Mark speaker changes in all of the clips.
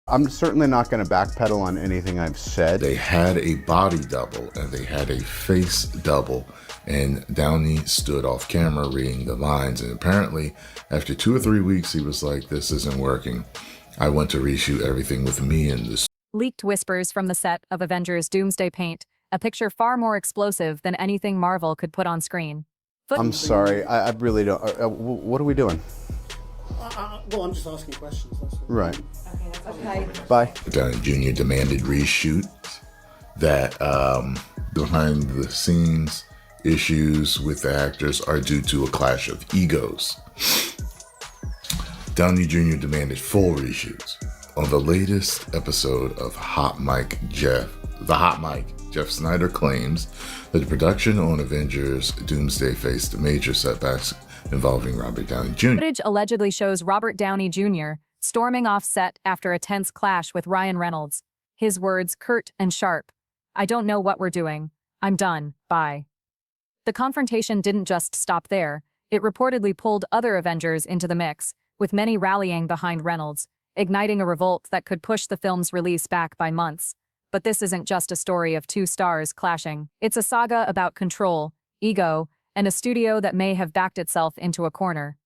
Speaker 1: I'm certainly not going to backpedal on anything I've said.
Speaker 2: They had a body double and they had a face double, and Downey stood off camera reading the lines, and apparently after 2 or 3 weeks he was like, this isn't working. I want to reshoot everything with me in this.
Speaker 3: Leaked whispers from the set of Avengers Doomsday Paint, a picture far more explosive than anything Marvel could put on screen.
Speaker 1: I'm sorry, I really don't. What are we doing?
Speaker 4: Well, I'm just asking questions. That's all.
Speaker 1: Right.
Speaker 3: Okay.
Speaker 1: Bye.
Speaker 2: Downey Jr. demanded reshoots that behind the scenes issues with the actors are due to a clash of egos. Downey Jr. demanded full reshoots. On the latest episode of Hot Mic, Jeff Snyder claims that the production on Avengers Doomsday faced major setbacks involving Robert Downey Jr.
Speaker 3: Footage allegedly shows Robert Downey Jr. storming off set after a tense clash with Ryan Reynolds. His words curt and sharp. "I don't know what we're doing. I'm done. Bye." The confrontation didn't just stop there. It reportedly pulled other Avengers into the mix, with many rallying behind Reynolds, igniting a revolt that could push the film's release back by months. But this isn't just a story of two stars clashing. It's a saga about control, ego, and a studio that may have backed itself into a corner.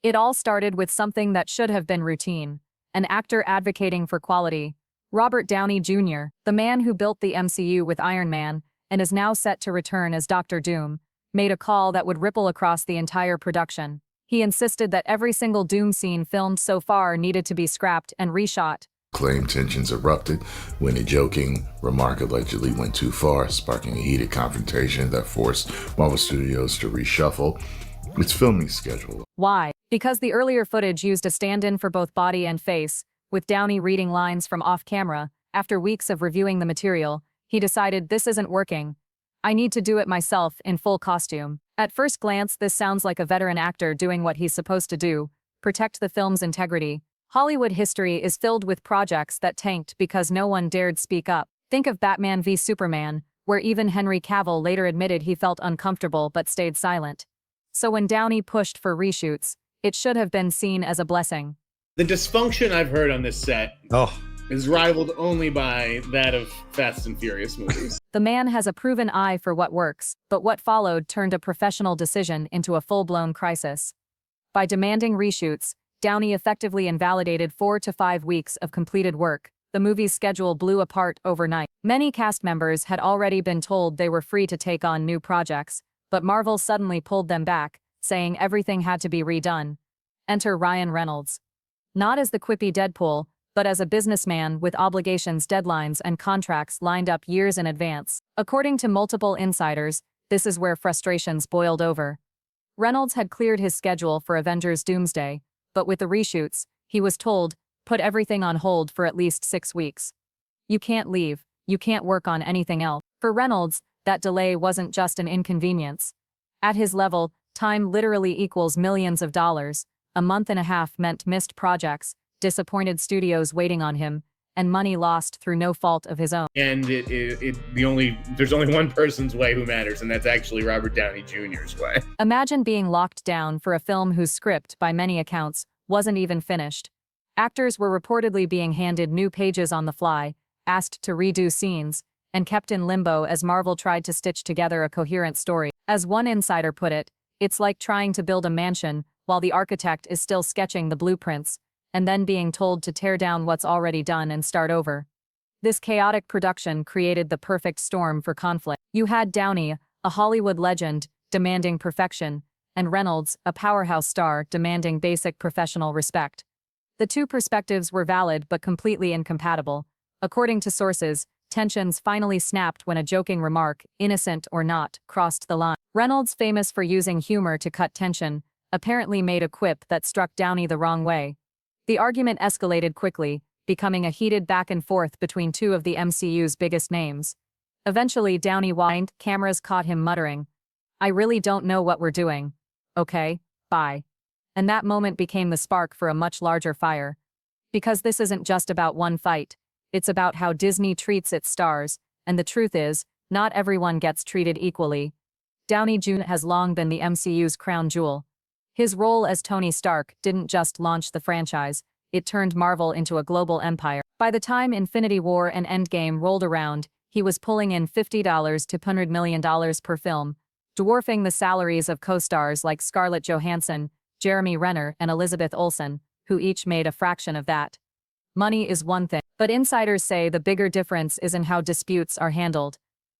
Speaker 3: It all started with something that should have been routine: an actor advocating for quality. Robert Downey Jr., the man who built the MCU with Iron Man and is now set to return as Dr. Doom, made a call that would ripple across the entire production. He insisted that every single Doom scene filmed so far needed to be scrapped and reshot.
Speaker 2: Claimed tensions erupted when a joking remark allegedly went too far, sparking a heated confrontation that forced Marvel Studios to reshuffle its filming schedule.
Speaker 3: Why? Because the earlier footage used a stand-in for both body and face, with Downey reading lines from off-camera. After weeks of reviewing the material, he decided, this isn't working. I need to do it myself in full costume. At first glance, this sounds like a veteran actor doing what he's supposed to do: protect the film's integrity. Hollywood history is filled with projects that tanked because no one dared speak up. Think of Batman v Superman, where even Henry Cavill later admitted he felt uncomfortable but stayed silent. So when Downey pushed for reshoots, it should have been seen as a blessing.
Speaker 5: The dysfunction I've heard on this set is rivaled only by that of Fast and Furious movies.
Speaker 3: The man has a proven eye for what works, but what followed turned a professional decision into a full-blown crisis. By demanding reshoots, Downey effectively invalidated 4 to 5 weeks of completed work. The movie's schedule blew apart overnight. Many cast members had already been told they were free to take on new projects, but Marvel suddenly pulled them back, saying everything had to be redone. Enter Ryan Reynolds. Not as the quippy Deadpool, but as a businessman with obligations, deadlines, and contracts lined up years in advance. According to multiple insiders, this is where frustrations boiled over. Reynolds had cleared his schedule for Avengers Doomsday, but with the reshoots, he was told, put everything on hold for at least 6 weeks. You can't leave, you can't work on anything else. For Reynolds, that delay wasn't just an inconvenience. At his level, time literally equals millions of dollars. A month and a half meant missed projects, disappointed studios waiting on him, and money lost through no fault of his own.
Speaker 5: And there's only one person's way who matters, and that's actually Robert Downey Jr.'s way.
Speaker 3: Imagine being locked down for a film whose script, by many accounts, wasn't even finished. Actors were reportedly being handed new pages on the fly, asked to redo scenes, and kept in limbo as Marvel tried to stitch together a coherent story. As one insider put it, it's like trying to build a mansion while the architect is still sketching the blueprints, and then being told to tear down what's already done and start over. This chaotic production created the perfect storm for conflict. You had Downey, a Hollywood legend, demanding perfection, and Reynolds, a powerhouse star, demanding basic professional respect. The two perspectives were valid but completely incompatible. According to sources, tensions finally snapped when a joking remark, innocent or not, crossed the line. Reynolds, famous for using humor to cut tension, apparently made a quip that struck Downey the wrong way. The argument escalated quickly, becoming a heated back and forth between two of the MCU's biggest names. Eventually, Downey whined. Cameras caught him muttering, "I really don't know what we're doing. Okay, bye." And that moment became the spark for a much larger fire. Because this isn't just about one fight, it's about how Disney treats its stars, and the truth is, not everyone gets treated equally. Downey Jr. has long been the MCU's crown jewel. His role as Tony Stark didn't just launch the franchise, it turned Marvel into a global empire. By the time Infinity War and Endgame rolled around, he was pulling in $50 to $100 million per film, dwarfing the salaries of co-stars like Scarlett Johansson, Jeremy Renner, and Elizabeth Olsen, who each made a fraction of that. Money is one thing, but insiders say the bigger difference is in how disputes are handled.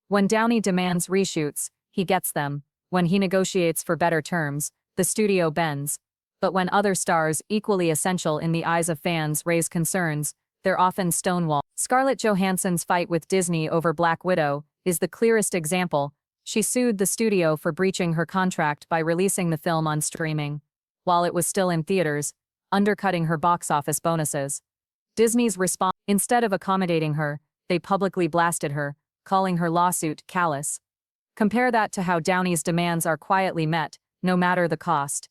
Speaker 3: When Downey demands reshoots, he gets them. When he negotiates for better terms, the studio bends. But when other stars, equally essential in the eyes of fans, raise concerns, they're often stonewalled. Scarlett Johansson's fight with Disney over Black Widow is the clearest example. She sued the studio for breaching her contract by releasing the film on streaming, while it was still in theaters, undercutting her box office bonuses. Disney's response: instead of accommodating her, they publicly blasted her, calling her lawsuit callous. Compare that to how Downey's demands are quietly met, no matter the cost.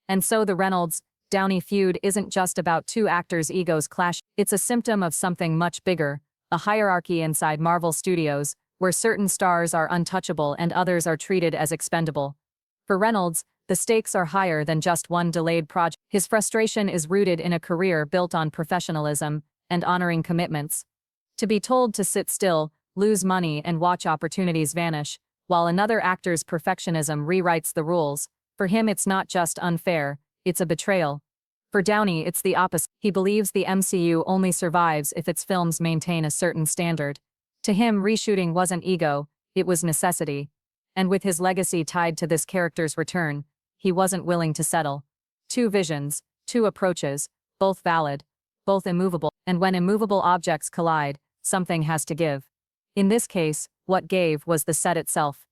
Speaker 3: And so the Reynolds-Downey feud isn't just about two actors' egos clashing. It's a symptom of something much bigger, a hierarchy inside Marvel Studios, where certain stars are untouchable and others are treated as expendable. For Reynolds, the stakes are higher than just one delayed project. His frustration is rooted in a career built on professionalism and honoring commitments. To be told to sit still, lose money, and watch opportunities vanish, while another actor's perfectionism rewrites the rules, for him it's not just unfair, it's a betrayal. For Downey, it's the opposite. He believes the MCU only survives if its films maintain a certain standard. To him, reshooting wasn't ego, it was necessity. And with his legacy tied to this character's return, he wasn't willing to settle. Two visions, two approaches, both valid, both immovable, and when immovable objects collide, something has to give. In this case, what gave was the set itself.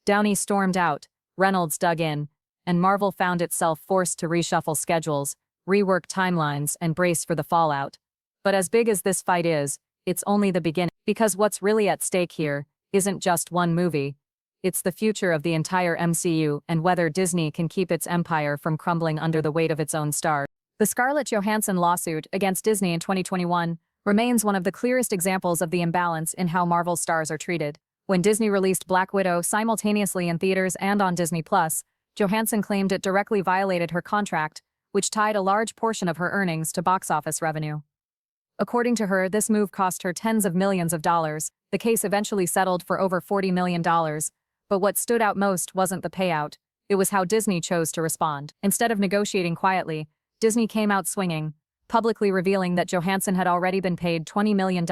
Speaker 3: Downey stormed out, Reynolds dug in, and Marvel found itself forced to reshuffle schedules, rework timelines, and brace for the fallout. But as big as this fight is, it's only the beginning, because what's really at stake here isn't just one movie. It's the future of the entire MCU and whether Disney can keep its empire from crumbling under the weight of its own stars. The Scarlett Johansson lawsuit against Disney in 2021 remains one of the clearest examples of the imbalance in how Marvel stars are treated. When Disney released Black Widow simultaneously in theaters and on Disney+, Johansson claimed it directly violated her contract, which tied a large portion of her earnings to box office revenue. According to her, this move cost her tens of millions of dollars. The case eventually settled for over $40 million. But what stood out most wasn't the payout, it was how Disney chose to respond. Instead of negotiating quietly, Disney came out swinging, publicly revealing that Johansson had already been paid $20 million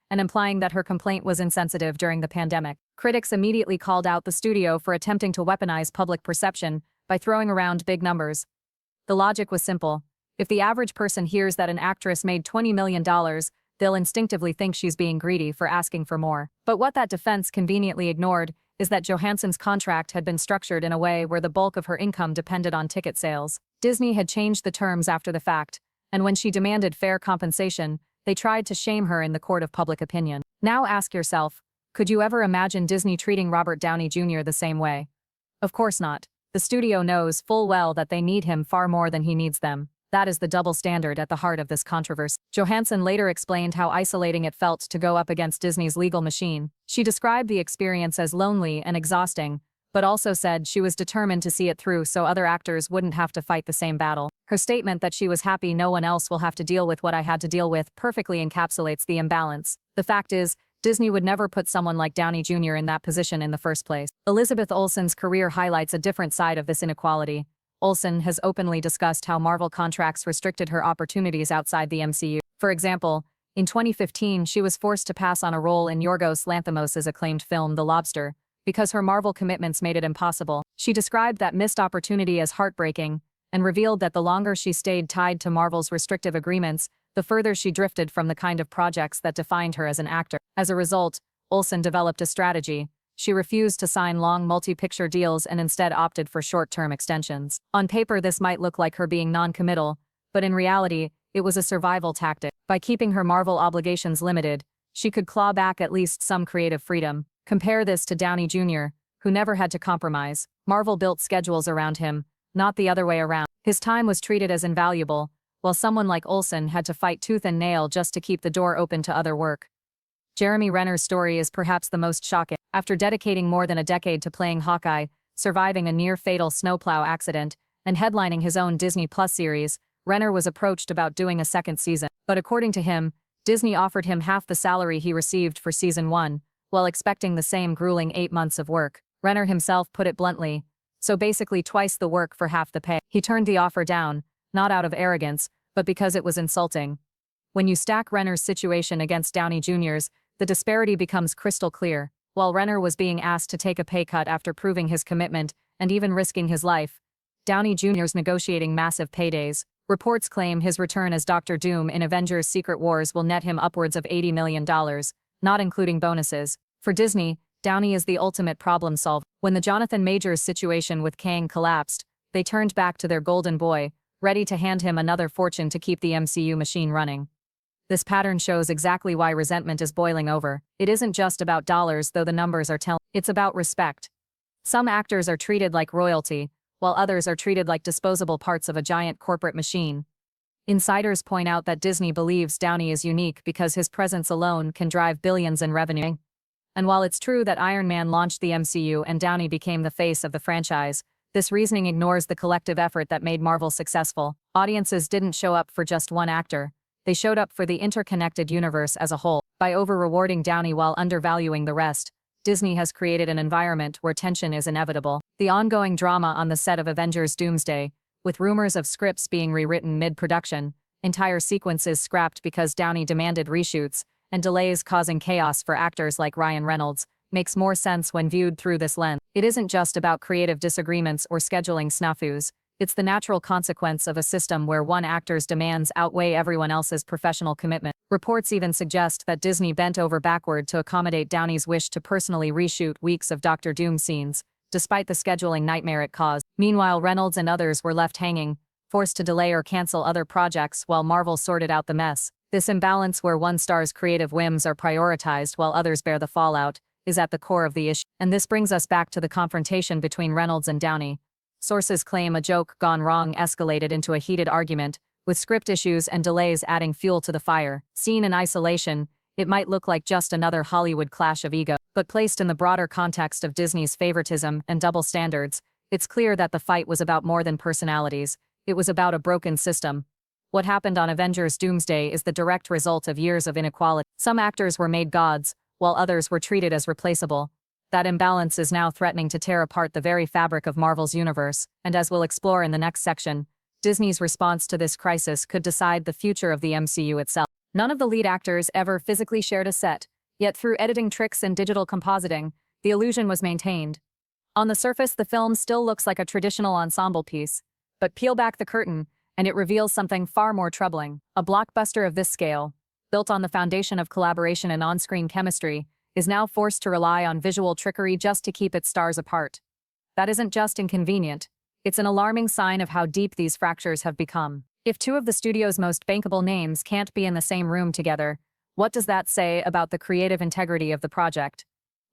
Speaker 3: and implying that her complaint was insensitive during the pandemic. Critics immediately called out the studio for attempting to weaponize public perception by throwing around big numbers. The logic was simple. If the average person hears that an actress made $20 million, they'll instinctively think she's being greedy for asking for more. But what that defense conveniently ignored is that Johansson's contract had been structured in a way where the bulk of her income depended on ticket sales. Disney had changed the terms after the fact, and when she demanded fair compensation, they tried to shame her in the court of public opinion. Now ask yourself, could you ever imagine Disney treating Robert Downey Jr. the same way? Of course not. The studio knows full well that they need him far more than he needs them. That is the double standard at the heart of this controversy. Johansson later explained how isolating it felt to go up against Disney's legal machine. She described the experience as lonely and exhausting, but also said she was determined to see it through so other actors wouldn't have to fight the same battle. Her statement that she was happy no one else will have to deal with what I had to deal with perfectly encapsulates the imbalance. The fact is, Disney would never put someone like Downey Jr. in that position in the first place. Elizabeth Olsen's career highlights a different side of this inequality. Olsen has openly discussed how Marvel contracts restricted her opportunities outside the MCU. For example, in 2015 she was forced to pass on a role in Yorgos Lanthimos' acclaimed film The Lobster, because her Marvel commitments made it impossible. She described that missed opportunity as heartbreaking, and revealed that the longer she stayed tied to Marvel's restrictive agreements, the further she drifted from the kind of projects that defined her as an actor. As a result, Olsen developed a strategy. She refused to sign long multi-picture deals and instead opted for short-term extensions. On paper, this might look like her being non-committal, but in reality, it was a survival tactic. By keeping her Marvel obligations limited, she could claw back at least some creative freedom. Compare this to Downey Jr., who never had to compromise. Marvel built schedules around him, not the other way around. His time was treated as invaluable, while someone like Olsen had to fight tooth and nail just to keep the door open to other work. Jeremy Renner's story is perhaps the most shocking. After dedicating more than a decade to playing Hawkeye, surviving a near-fatal snowplow accident, and headlining his own Disney Plus series, Renner was approached about doing a second season. But according to him, Disney offered him half the salary he received for season 1, while expecting the same grueling 8 months of work. Renner himself put it bluntly, so basically twice the work for half the pay. He turned the offer down, not out of arrogance, but because it was insulting. When you stack Renner's situation against Downey Jr.'s, the disparity becomes crystal clear. While Renner was being asked to take a pay cut after proving his commitment and even risking his life, Downey Jr.'s negotiating massive paydays. Reports claim his return as Dr. Doom in Avengers Secret Wars will net him upwards of $80 million, not including bonuses. For Disney, Downey is the ultimate problem solver. When the Jonathan Majors situation with Kang collapsed, they turned back to their golden boy, ready to hand him another fortune to keep the MCU machine running. This pattern shows exactly why resentment is boiling over. It isn't just about dollars, though the numbers are telling. It's about respect. Some actors are treated like royalty, while others are treated like disposable parts of a giant corporate machine. Insiders point out that Disney believes Downey is unique because his presence alone can drive billions in revenue. And while it's true that Iron Man launched the MCU and Downey became the face of the franchise, this reasoning ignores the collective effort that made Marvel successful. Audiences didn't show up for just one actor. They showed up for the interconnected universe as a whole. By over-rewarding Downey while undervaluing the rest, Disney has created an environment where tension is inevitable. The ongoing drama on the set of Avengers Doomsday, with rumors of scripts being rewritten mid-production, entire sequences scrapped because Downey demanded reshoots, and delays causing chaos for actors like Ryan Reynolds, makes more sense when viewed through this lens. It isn't just about creative disagreements or scheduling snafus. It's the natural consequence of a system where one actor's demands outweigh everyone else's professional commitment. Reports even suggest that Disney bent over backward to accommodate Downey's wish to personally reshoot weeks of Dr. Doom scenes, despite the scheduling nightmare it caused. Meanwhile, Reynolds and others were left hanging, forced to delay or cancel other projects while Marvel sorted out the mess. This imbalance where one star's creative whims are prioritized while others bear the fallout is at the core of the issue. And this brings us back to the confrontation between Reynolds and Downey. Sources claim a joke gone wrong escalated into a heated argument, with script issues and delays adding fuel to the fire. Seen in isolation, it might look like just another Hollywood clash of ego, but placed in the broader context of Disney's favoritism and double standards, it's clear that the fight was about more than personalities. It was about a broken system. What happened on Avengers Doomsday is the direct result of years of inequality. Some actors were made gods, while others were treated as replaceable. That imbalance is now threatening to tear apart the very fabric of Marvel's universe, and as we'll explore in the next section, Disney's response to this crisis could decide the future of the MCU itself. None of the lead actors ever physically shared a set, yet through editing tricks and digital compositing, the illusion was maintained. On the surface, the film still looks like a traditional ensemble piece, but peel back the curtain, and it reveals something far more troubling. A blockbuster of this scale, built on the foundation of collaboration and on-screen chemistry, is now forced to rely on visual trickery just to keep its stars apart. That isn't just inconvenient, it's an alarming sign of how deep these fractures have become. If two of the studio's most bankable names can't be in the same room together, what does that say about the creative integrity of the project?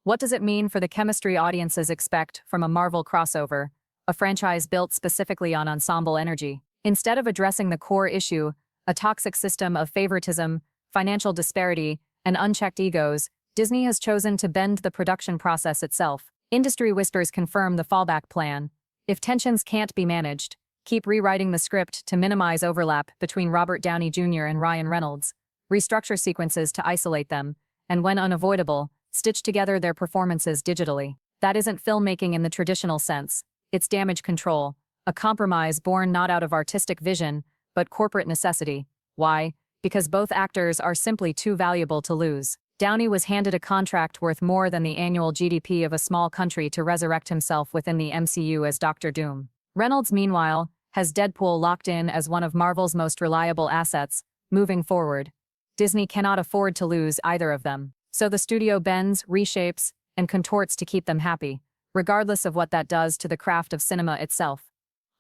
Speaker 3: What does it mean for the chemistry audiences expect from a Marvel crossover, a franchise built specifically on ensemble energy? Instead of addressing the core issue, a toxic system of favoritism, financial disparity, and unchecked egos, Disney has chosen to bend the production process itself. Industry whispers confirm the fallback plan. If tensions can't be managed, keep rewriting the script to minimize overlap between Robert Downey Jr. and Ryan Reynolds, restructure sequences to isolate them, and when unavoidable, stitch together their performances digitally. That isn't filmmaking in the traditional sense. It's damage control, a compromise born not out of artistic vision, but corporate necessity. Why? Because both actors are simply too valuable to lose. Downey was handed a contract worth more than the annual GDP of a small country to resurrect himself within the MCU as Dr. Doom. Reynolds, meanwhile, has Deadpool locked in as one of Marvel's most reliable assets. Moving forward, Disney cannot afford to lose either of them. So the studio bends, reshapes, and contorts to keep them happy, regardless of what that does to the craft of cinema itself.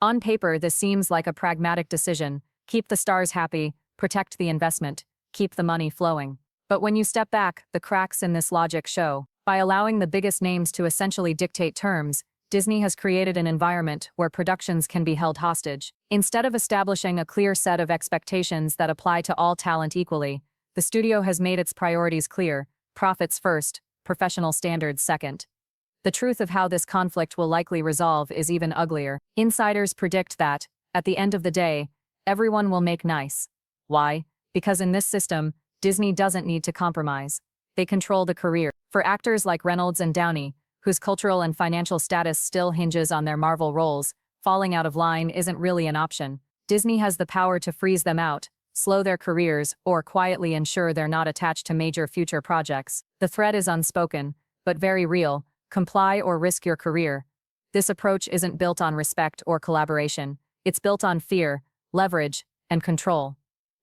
Speaker 3: On paper, this seems like a pragmatic decision. Keep the stars happy, protect the investment, keep the money flowing. But when you step back, the cracks in this logic show. By allowing the biggest names to essentially dictate terms, Disney has created an environment where productions can be held hostage. Instead of establishing a clear set of expectations that apply to all talent equally, the studio has made its priorities clear: profits first, professional standards second. The truth of how this conflict will likely resolve is even uglier. Insiders predict that, at the end of the day, everyone will make nice. Why? Because in this system, Disney doesn't need to compromise. They control the career. For actors like Reynolds and Downey, whose cultural and financial status still hinges on their Marvel roles, falling out of line isn't really an option. Disney has the power to freeze them out, slow their careers, or quietly ensure they're not attached to major future projects. The threat is unspoken, but very real: comply or risk your career. This approach isn't built on respect or collaboration. It's built on fear, leverage, and control.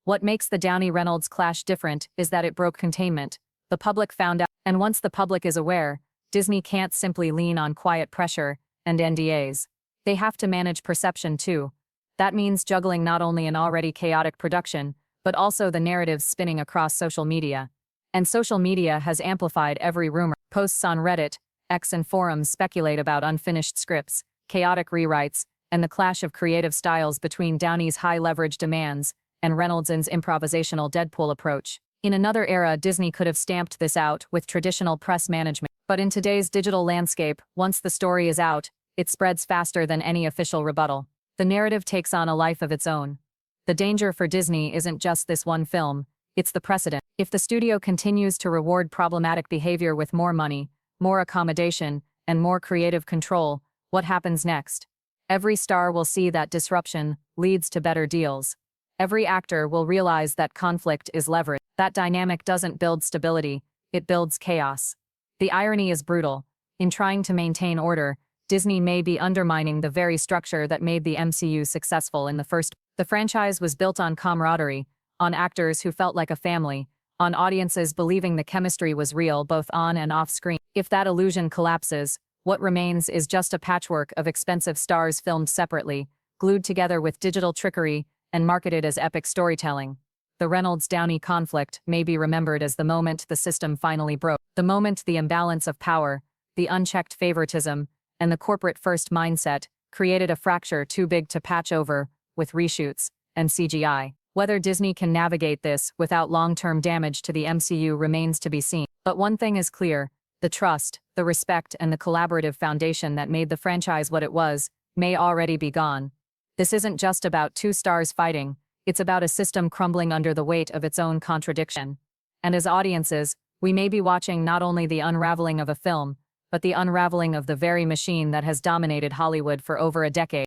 Speaker 3: What makes the Downey-Reynolds clash different is that it broke containment. The public found out, and once the public is aware, Disney can't simply lean on quiet pressure and NDAs. They have to manage perception too. That means juggling not only an already chaotic production, but also the narratives spinning across social media. And social media has amplified every rumor. Posts on Reddit, X, and forums speculate about unfinished scripts, chaotic rewrites, and the clash of creative styles between Downey's high-leverage demands and Reynolds' improvisational Deadpool approach. In another era, Disney could have stamped this out with traditional press management. But in today's digital landscape, once the story is out, it spreads faster than any official rebuttal. The narrative takes on a life of its own. The danger for Disney isn't just this one film, it's the precedent. If the studio continues to reward problematic behavior with more money, more accommodation, and more creative control, what happens next? Every star will see that disruption leads to better deals. Every actor will realize that conflict is leverage. That dynamic doesn't build stability, it builds chaos. The irony is brutal. In trying to maintain order, Disney may be undermining the very structure that made the MCU successful in the first. The franchise was built on camaraderie, on actors who felt like a family, on audiences believing the chemistry was real both on and off screen. If that illusion collapses, what remains is just a patchwork of expensive stars filmed separately, glued together with digital trickery, and marketed as epic storytelling. The Reynolds-Downey conflict may be remembered as the moment the system finally broke, the moment the imbalance of power, the unchecked favoritism, and the corporate-first mindset created a fracture too big to patch over with reshoots and CGI. Whether Disney can navigate this without long-term damage to the MCU remains to be seen. But one thing is clear: the trust, the respect, and the collaborative foundation that made the franchise what it was may already be gone. This isn't just about two stars fighting, it's about a system crumbling under the weight of its own contradiction. And as audiences, we may be watching not only the unraveling of a film, but the unraveling of the very machine that has dominated Hollywood for over a decade.